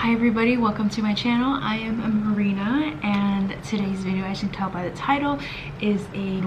Hi everybody, welcome to my channel. I am Marina, and today's video, as you can tell by the title, is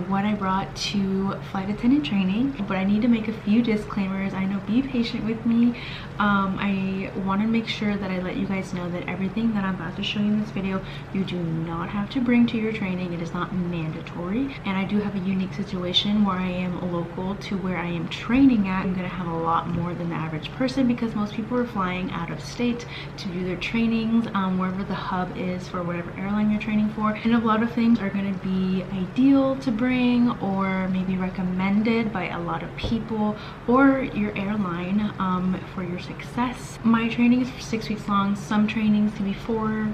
what I brought to Flight Attendant Training. But I need to make a few disclaimers. I know, be patient with me. I want to make sure that I let you guys know that everything that I'm about to show you in this video, you do not have to bring to your training. It is not mandatory. And I do have a unique situation where I am local to where I am training at. I'm going to have a lot more than the average person because most people are flying out of state to do their trainings wherever the hub is for whatever airline you're training for, and a lot of things are going to be ideal to bring or maybe recommended by a lot of people or your airline for your success. My training is for 6 weeks long. Some trainings can be 4,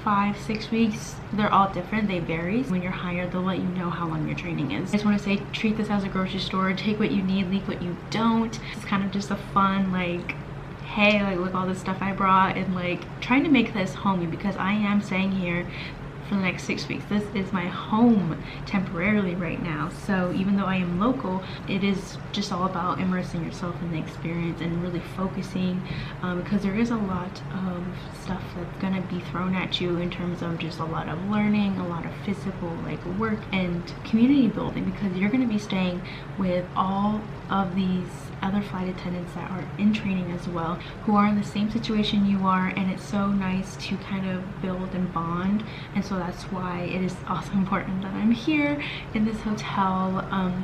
5, 6 weeks. They're all different, they vary. When you're hired, they'll let you know how long your training is. I just want to say, treat this as a grocery store. Take what you need, leave what you don't. It's kind of just a fun, like, hey, like, look all this stuff I brought, and like trying to make this homey because I am staying here for the next 6 weeks. This is my home temporarily right now. So even though I am local, it is just all about immersing yourself in the experience and really focusing because there is a lot of stuff that's gonna be thrown at you in terms of just a lot of learning, a lot of physical like work and community building, because you're gonna be staying with all of these other flight attendants that are in training as well, who are in the same situation you are, and it's so nice to kind of build and bond. And so that's why it is also important that I'm here in this hotel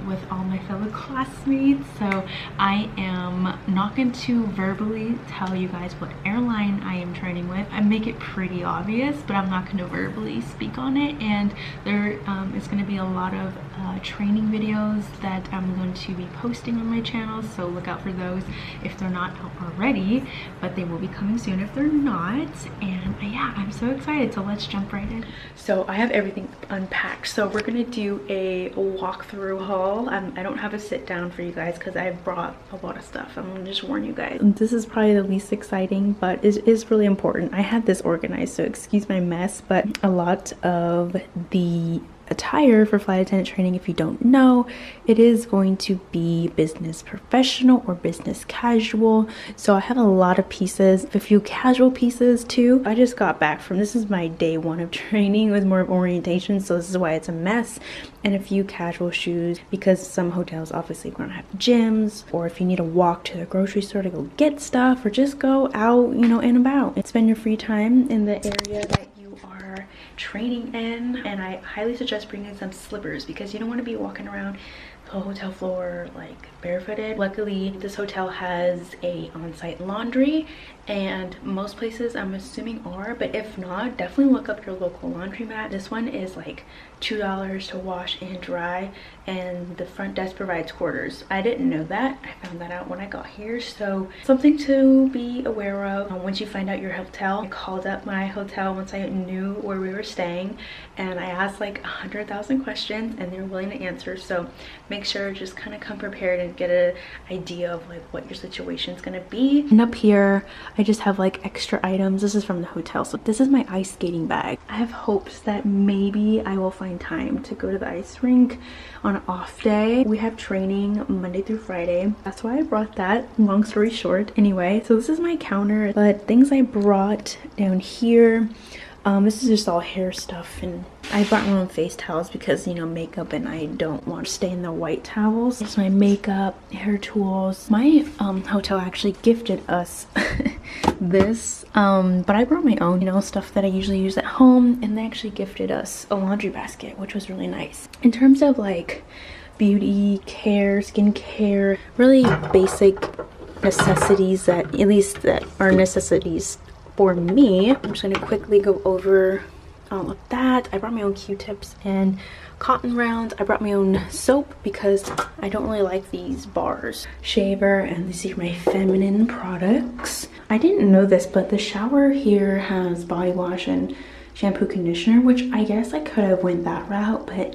with all my fellow classmates. So I am not going to verbally tell you guys what airline I am training with. I make it pretty obvious, but I'm not going to verbally speak on it. And there is going to be a lot of training videos that I'm going to be posting on my channel, so look out for those if they're not out already, but they will be coming soon if they're not. And yeah, I'm so excited, so let's jump right in. So I have everything unpacked, so we're gonna do a walkthrough haul. I don't have a sit down for you guys because I've brought a lot of stuff. I'm gonna just warn you guys, this is probably the least exciting, but it is really important. I had this organized, so excuse my mess, but a lot of the attire for flight attendant training, if you don't know, it is going to be business professional or business casual. So I have a lot of pieces, a few casual pieces too. I just got back from, this is my day 1 of training. It was more of orientation, so this is why it's a mess. And a few casual shoes because some hotels obviously won't have gyms, or if you need to walk to the grocery store to go get stuff, or just go out, you know, and about and spend your free time in the area that you are training in. And I highly suggest bringing some slippers because you don't want to be walking around the hotel floor like barefooted. Luckily, this hotel has a on-site laundry, and most places I'm assuming are, but if not, definitely look up your local laundromat. This one is like $2 to wash and dry, and the front desk provides quarters. I didn't know that. I found that out when I got here, so something to be aware of. Once you find out your hotel, I called up my hotel once I knew where we were staying, and I asked like 100,000 questions, and they're willing to answer. So make sure, just kind of come prepared and get an idea of like what your situation is gonna be. And up here I just have like extra items. This is from the hotel. So this is my ice skating bag. I have hopes that maybe I will find time to go to the ice rink on an off day. We have training Monday through Friday. That's why I brought that, long story short. Anyway, so this is my counter, but things I brought down here, this is just all hair stuff, and I brought my own face towels because, you know, makeup, and I don't want to stay in the white towels. It's my makeup, hair tools. My hotel actually gifted us this, but I brought my own, you know, stuff that I usually use at home, and they actually gifted us a laundry basket, which was really nice. In terms of like beauty care, skincare, really basic necessities that, at least that are necessities for me. I'm just going to quickly go over all of that. I brought my own Q-tips and cotton rounds. I brought my own soap because I don't really like these bars. Shaver, and these are my feminine products. I didn't know this, but the shower here has body wash and shampoo conditioner, which I guess I could have went that route, but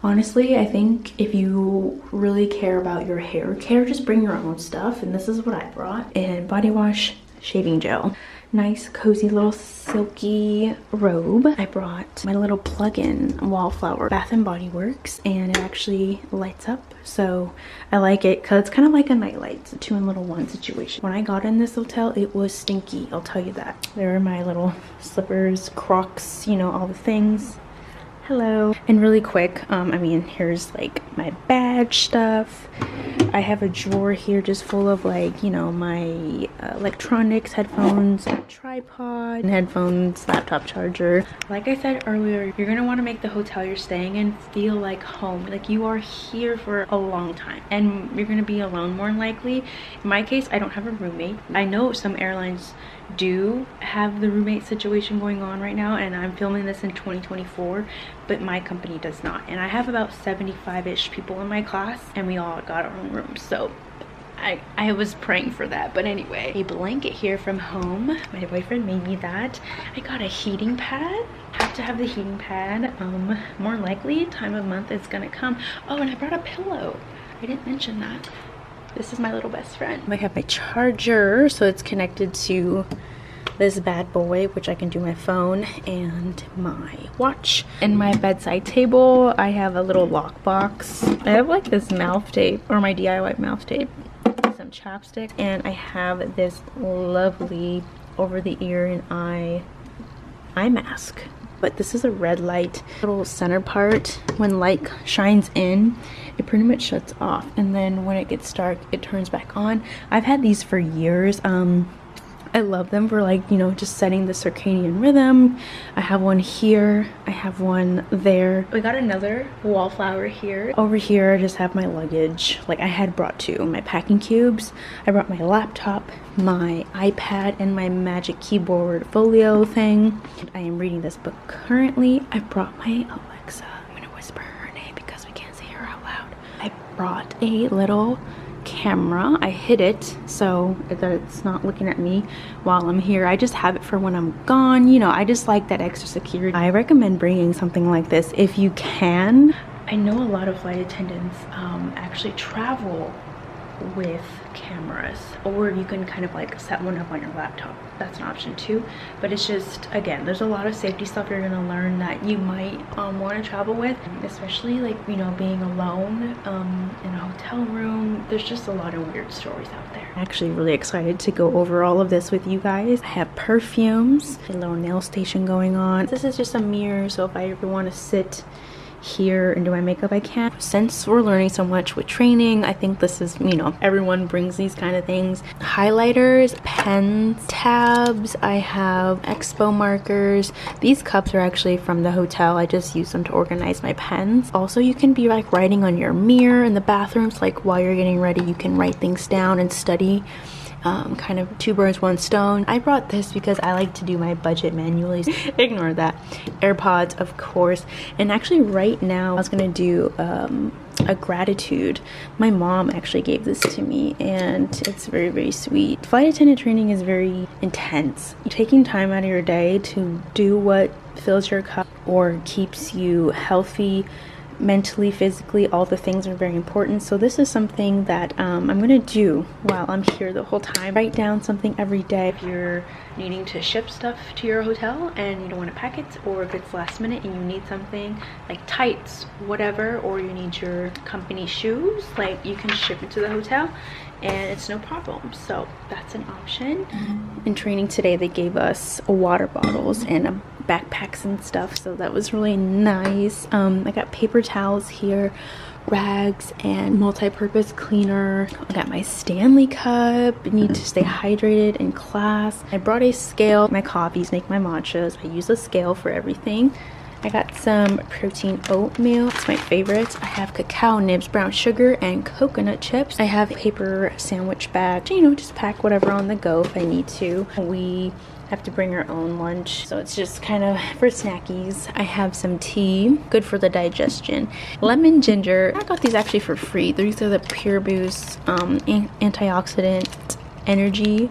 honestly, I think if you really care about your hair care, just bring your own stuff. And this is what I brought. And body wash, shaving gel. nice cozy little silky robe. I brought my little plug-in wallflower Bath and Body Works, and it actually lights up, so I like it because it's kind of like a nightlight. It's a 2-in-1 situation. When I got in this hotel, it was stinky, I'll tell you that. There are my little slippers, Crocs, you know, all the things. Hello. And really quick, I mean, here's like my badge stuff. I have a drawer here just full of like, you know, my electronics, headphones, tripod, and headphones, laptop charger. Like I said earlier, you're gonna want to make the hotel you're staying in feel like home. Like you are here for a long time, and you're gonna be alone more than likely. In my case, I don't have a roommate. I know some airlines do have the roommate situation going on right now, and I'm filming this in 2024, but my company does not. And I have about 75-ish people in my class, and we all got our own rooms, so I was praying for that. But anyway, a blanket here from home. My boyfriend made me that. I got a heating pad. Have to have the heating pad. More likely time of month is gonna come. Oh, and I brought a pillow. I didn't mention that. This is my little best friend. I have my charger, so it's connected to this bad boy, which I can do my phone and my watch. In my bedside table, I have a little lockbox. I have like this mouth tape, or my DIY mouth tape, some chapstick, and I have this lovely over the ear and eye mask. But this is a red light. Little center part, when light shines in, it pretty much shuts off, and then when it gets dark, it turns back on. I've had these for years. I love them for, like, you know, just setting the circadian rhythm. I have one here, I have one there. We got another wallflower here. Over here I just have my luggage. Like, I had brought two, my packing cubes. I brought my laptop, my iPad, and my magic keyboard folio thing. I am reading this book currently. I brought my Alexa. I'm gonna whisper her name because we can't say her out loud. I brought a little camera. I hid it so that it's not looking at me while I'm here. I just have it for when I'm gone. You know, I just like that extra security. I recommend bringing something like this if you can. I know a lot of flight attendants actually travel with cameras, or you can kind of like set one up on your laptop. That's an option too, but it's just, again, there's a lot of safety stuff you're gonna learn that you might want to travel with, especially like, you know, being alone in a hotel room. There's just a lot of weird stories out there. I'm actually really excited to go over all of this with you guys. I have perfumes, a little nail station going on. This is just a mirror, so if I ever want to sit here and do my makeup, I can. Since we're learning so much with training, I think this is, you know, everyone brings these kind of things. Highlighters, pens, tabs. I have expo markers. These cups are actually from the hotel. I just use them to organize my pens. Also, you can be like writing on your mirror in the bathrooms, like while you're getting ready, you can write things down and study. Kind of 2 birds 1 stone. I brought this because I like to do my budget manually. Ignore that. AirPods, of course. And actually right now I was gonna do a gratitude. My mom actually gave this to me, and it's very, very sweet. Flight attendant training is very intense. Taking time out of your day to do what fills your cup or keeps you healthy mentally, physically, all the things are very important. So this is something that I'm gonna do while I'm here the whole time. Write down something every day. If you're needing to ship stuff to your hotel and you don't want to pack it, or if it's last minute and you need something like tights, whatever, or you need your company shoes, like, you can ship it to the hotel and it's no problem. So that's an option. In training today, they gave us water bottles and backpacks and stuff, so that was really nice. I got paper towels here, rags, and multi-purpose cleaner. I got my Stanley cup. I need to stay hydrated in class. I brought a scale. My coffees make my matchas. I use a scale for everything. I got some protein oatmeal. It's my favorite. I have cacao nibs, brown sugar, and coconut chips. I have a paper sandwich bag. You know, just pack whatever on the go if I need to. We have to bring our own lunch, so it's just kind of for snackies. I have some tea, good for the digestion. Lemon ginger. I got these actually for free. These are the Pure Boost antioxidant energy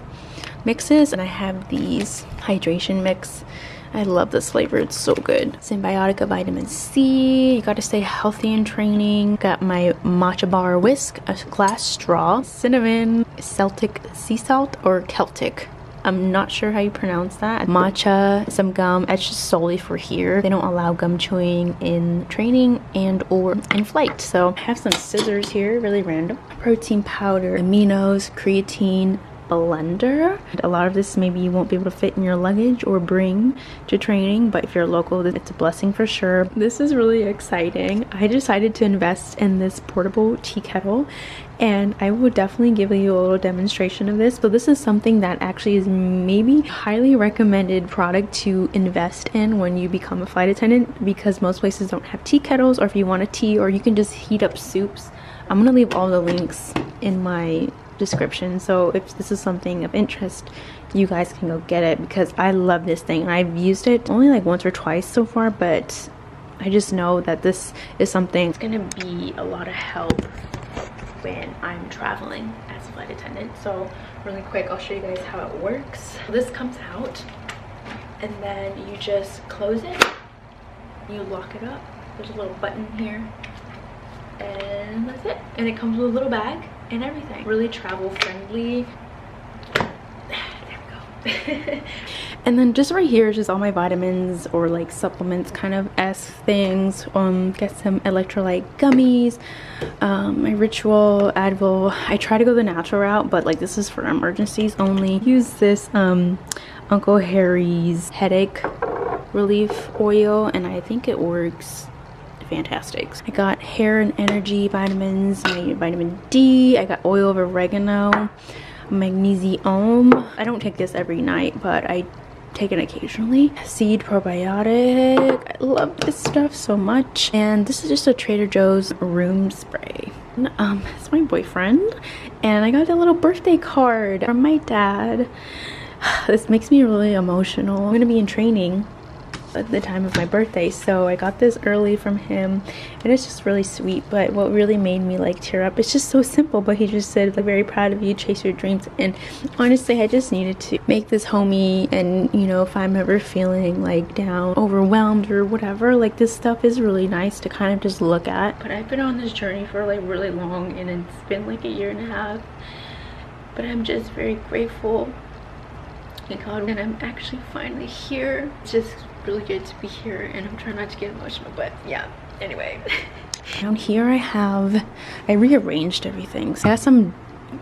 mixes, and I have these hydration mix. I love this flavor, it's so good. Symbiotica vitamin C. You gotta stay healthy in training. Got my matcha bar whisk, a glass straw, cinnamon, Celtic sea salt, or Celtic. I'm not sure how you pronounce that. Matcha, some gum. It's just solely for here. They don't allow gum chewing in training and or in flight. So I have some scissors here, really random. Protein powder, aminos, creatine, blender. A lot of this maybe you won't be able to fit in your luggage or bring to training, but if you're local, it's a blessing for sure. This is really exciting. I decided to invest in this portable tea kettle, and I will definitely give you a little demonstration of this. So this is something that actually is maybe highly recommended product to invest in when you become a flight attendant, because most places don't have tea kettles, or if you want a tea, or you can just heat up soups. I'm gonna leave all the links in my description, so if this is something of interest, you guys can go get it, because I love this thing. I've used it only like once or twice so far, but I just know that this is something that's gonna be a lot of help when I'm traveling as a flight attendant. So really quick, I'll show you guys how it works. This comes out, and then you just close it, you lock it up. There's a little button here, and that's it. And it comes with a little bag and everything. Really travel friendly. There we go. And then just right here is just all my vitamins or like supplements kind of things. Get some electrolyte gummies, my Ritual, Advil. I try to go the natural route, but like this is for emergencies only. Use this Uncle Harry's headache relief oil, and I think it works fantastic. I got hair and energy vitamins, my vitamin D. I got oil of oregano, magnesium. I don't take this every night, but I take it occasionally. Seed probiotic. I love this stuff so much. And this is just a Trader Joe's room spray. It's my boyfriend, and I got a little birthday card from my dad. This makes me really emotional. I'm gonna be in training at the time of my birthday, so I got this early from him, and it's just really sweet. But what really made me like tear up, it's just so simple, but he just said, like, very proud of you, chase your dreams. And honestly, I just needed to make this homie, and you know, if I'm ever feeling like down, overwhelmed or whatever, like this stuff is really nice to kind of just look at. But I've been on this journey for like really long, and it's been like a year and a half, but I'm just very grateful to God, and I'm actually finally here. It's just really good to be here, and I'm trying not to get emotional, but yeah, anyway. Down here I rearranged everything. So I got some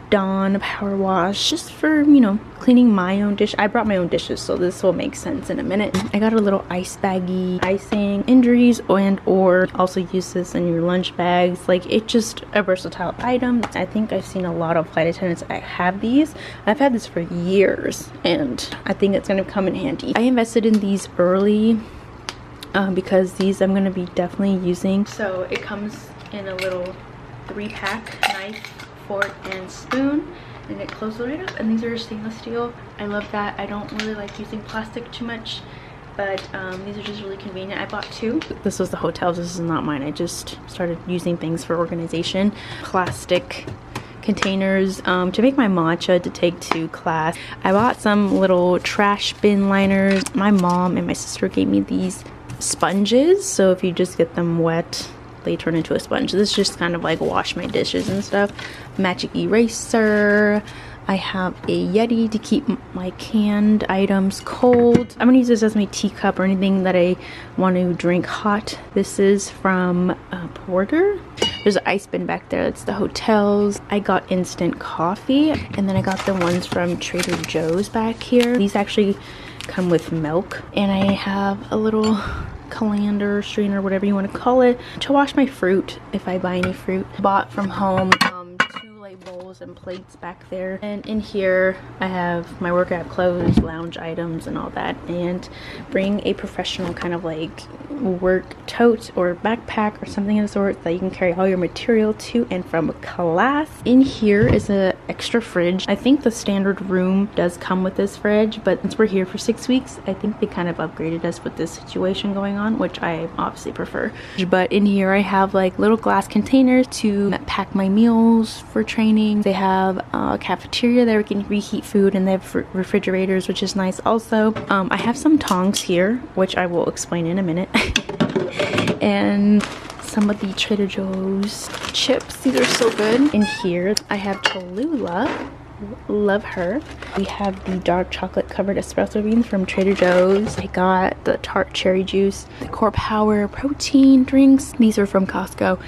Dawn power wash just for, you know, cleaning my own dish. I brought my own dishes, so this will make sense in a minute. I got a little ice baggie, icing, injuries, and or also use this in your lunch bags. Like, it's just a versatile item. I think I've seen a lot of flight attendants that have these. I've had this for years, and I think it's going to come in handy. I invested in these early because these I'm going to be definitely using. So it comes in a little 3-pack knife, fork, and spoon, and it closes right up. And these are stainless steel. I love that. I don't really like using plastic too much, but these are just really convenient. I bought 2. This was the hotel's. This is not mine. I just started using things for organization. Plastic containers to make my matcha to take to class. I bought some little trash bin liners. My mom and my sister gave me these sponges, so if you just get them wet, they turn into a sponge. This just kind of like wash my dishes and stuff. Magic eraser. I have a Yeti to keep my canned items cold. I'm gonna use this as my teacup or anything that I want to drink hot. This is from Porter. There's an ice bin back there. That's the hotel's. I got instant coffee, and then I got the ones from Trader Joe's back here. These actually come with milk, and I have a little colander, strainer, whatever you want to call it, to wash my fruit if I buy any fruit. Bought from home 2 like bowls and plates back there, and in here I have my workout clothes, lounge items, and all that. And bring a professional kind of like work tote or backpack or something of the sort that you can carry all your material to and from class. In here is a extra fridge. I think the standard room does come with this fridge, but since we're here for 6 weeks, I think they kind of upgraded us with this situation going on, which I obviously prefer. But in here I have like little glass containers to pack my meals for training. They have a cafeteria there we can reheat food, and they have refrigerators, which is nice also. I have some tongs here, which I will explain in a minute. And some of the Trader Joe's chips. These are so good. In here I have Cholula, love her. We have the dark chocolate covered espresso beans from Trader Joe's. I got the tart cherry juice, the Core Power protein drinks. These are from Costco,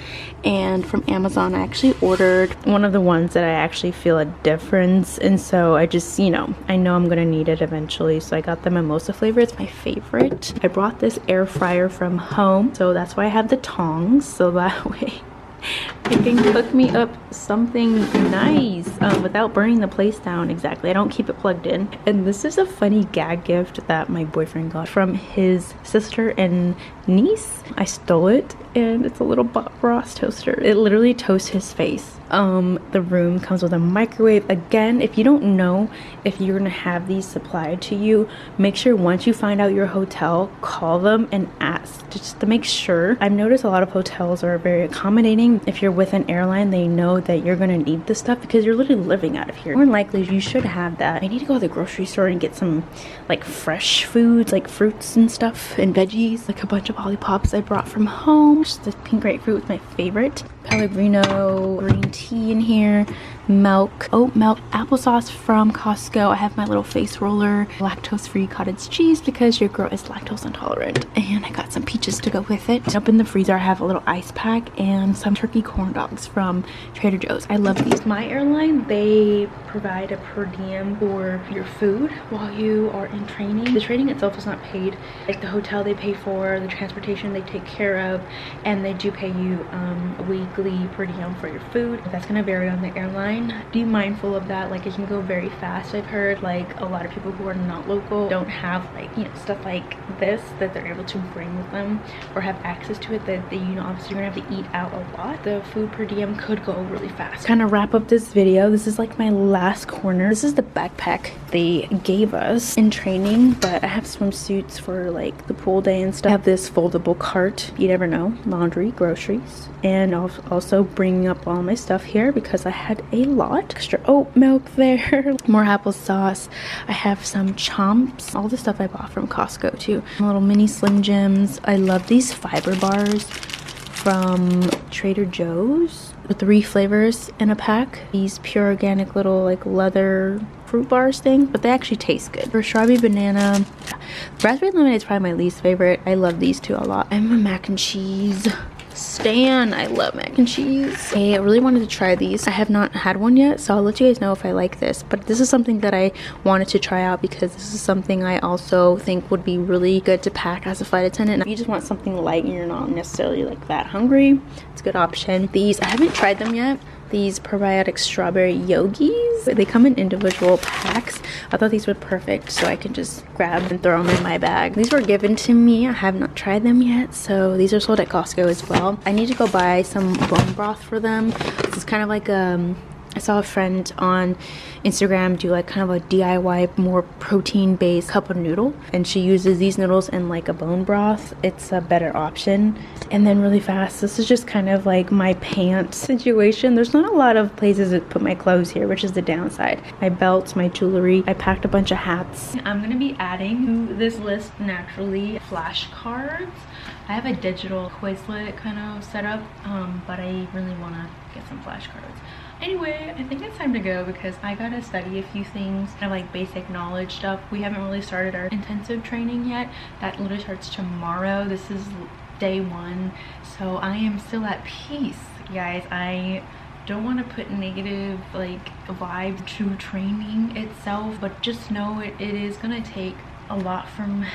and from Amazon I actually ordered one of the ones that I actually feel a difference, and so I just, you know, I know I'm gonna need it eventually, so I got the mimosa flavor. It's my favorite. I brought this air fryer from home, so that's why I have the tongs, so that way it can cook me up something nice without burning the place down. Exactly. I don't keep it plugged in. And this is a funny gag gift that my boyfriend got from his sister and niece. I stole it, and it's a little Bob Ross toaster. It literally toasts his face. The room comes with a microwave. Again, if you don't know if you're gonna have these supplied to you, make sure once you find out your hotel, call them and ask just to make sure. I've noticed a lot of hotels are very accommodating. If you're with an airline, they know that you're gonna need this stuff because you're literally living out of here. More than likely, you should have that. I need to go to the grocery store and get some like fresh foods, like fruits and stuff and veggies, like a bunch of lollipops I brought from home. Just the pink grapefruit was my favorite. Pellegrino green tea in here, milk, oat milk, applesauce from Costco. I have my little face roller, lactose-free cottage cheese because your girl is lactose intolerant, and I got some peaches to go with it. Up in the freezer I have a little ice pack and some turkey corn dogs from Trader Joe's. I love these. My airline, they provide a per diem for your food while you are in training. The training itself is not paid. Like the hotel they pay for, the transportation they take care of, and they do pay you a weekly per diem for your food. That's gonna vary on the airline. Be mindful of that. Like it can go very fast. I've heard like a lot of people who are not local don't have like, you know, stuff like this that they're able to bring with them or have access to it, that they, you know, obviously you're gonna have to eat out a lot. The food per diem could go really fast. Kind of wrap up this video. This is like my last corner. This is the backpack they gave us in training, but I have swimsuits for like the pool day and stuff. I have this foldable cart. You never know. Laundry, groceries, and also bringing up all my stuff here because I had a lot. Extra oat milk there, more applesauce. I have some chomps, all the stuff I bought from Costco too. Little mini Slim Jims. I love these fiber bars from Trader Joe's. 3 flavors in a pack. These pure organic little like leather fruit bars thing, but they actually taste good. For strawberry banana, raspberry lemonade is probably my least favorite. I love these two a lot. I'm a mac and cheese stan. I love mac and cheese. I really wanted to try these. I have not had one yet, so I'll let you guys know if I like this, but this is something that I wanted to try out because this is something I also think would be really good to pack as a flight attendant. If you just want something light and you're not necessarily like that hungry, it's a good option. These, I haven't tried them yet. These probiotic strawberry yogis, they come in individual packs. I thought these were perfect, so I can just grab and throw them in my bag. These were given to me. I have not tried them yet, so these are sold at Costco as well. I need to go buy some bone broth for them. This is kind of like I saw a friend on Instagram do like kind of a DIY, more protein based cup of noodle, and she uses these noodles in like a bone broth. It's a better option. And then really fast, this is just kind of like my pants situation. There's not a lot of places to put my clothes here, which is the downside. My belts, my jewelry. I packed a bunch of hats. I'm gonna be adding to this list naturally flashcards. I have a digital Quizlet kind of setup, but I really want to get some flashcards. Anyway, I think it's time to go because I gotta study a few things, kind of like basic knowledge stuff. We haven't really started our intensive training yet. That literally starts tomorrow. This is day 1, so I am still at peace, guys. I don't want to put negative like vibe to training itself, but just know it is gonna take a lot from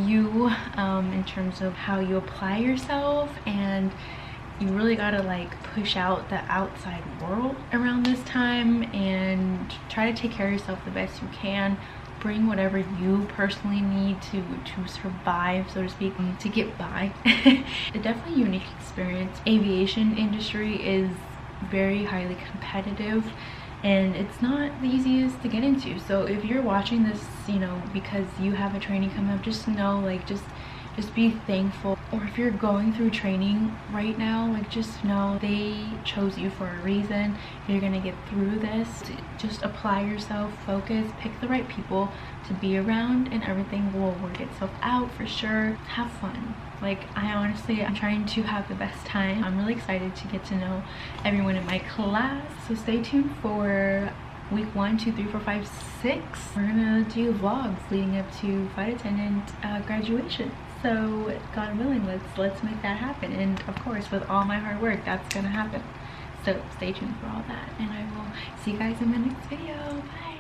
you in terms of how you apply yourself, and you really gotta like push out the outside world around this time and try to take care of yourself the best you can. Bring whatever you personally need to survive, so to speak, to get by. It's definitely a unique experience. Aviation industry is very highly competitive, and it's not the easiest to get into. So if you're watching this, you know, because you have a training coming up, just know, like, just be thankful. Or if you're going through training right now, like, just know they chose you for a reason. You're gonna get through this. Just apply yourself, focus, pick the right people to be around, and everything will work itself out for sure. Have fun. Like, I'm trying to have the best time. I'm really excited to get to know everyone in my class. So stay tuned for week 1, 2, 3, 4, 5, 6, we're gonna do vlogs leading up to flight attendant graduation. So God willing, let's make that happen. And of course, with all my hard work, that's gonna happen. So stay tuned for all that, and I will see you guys in my next video. Bye.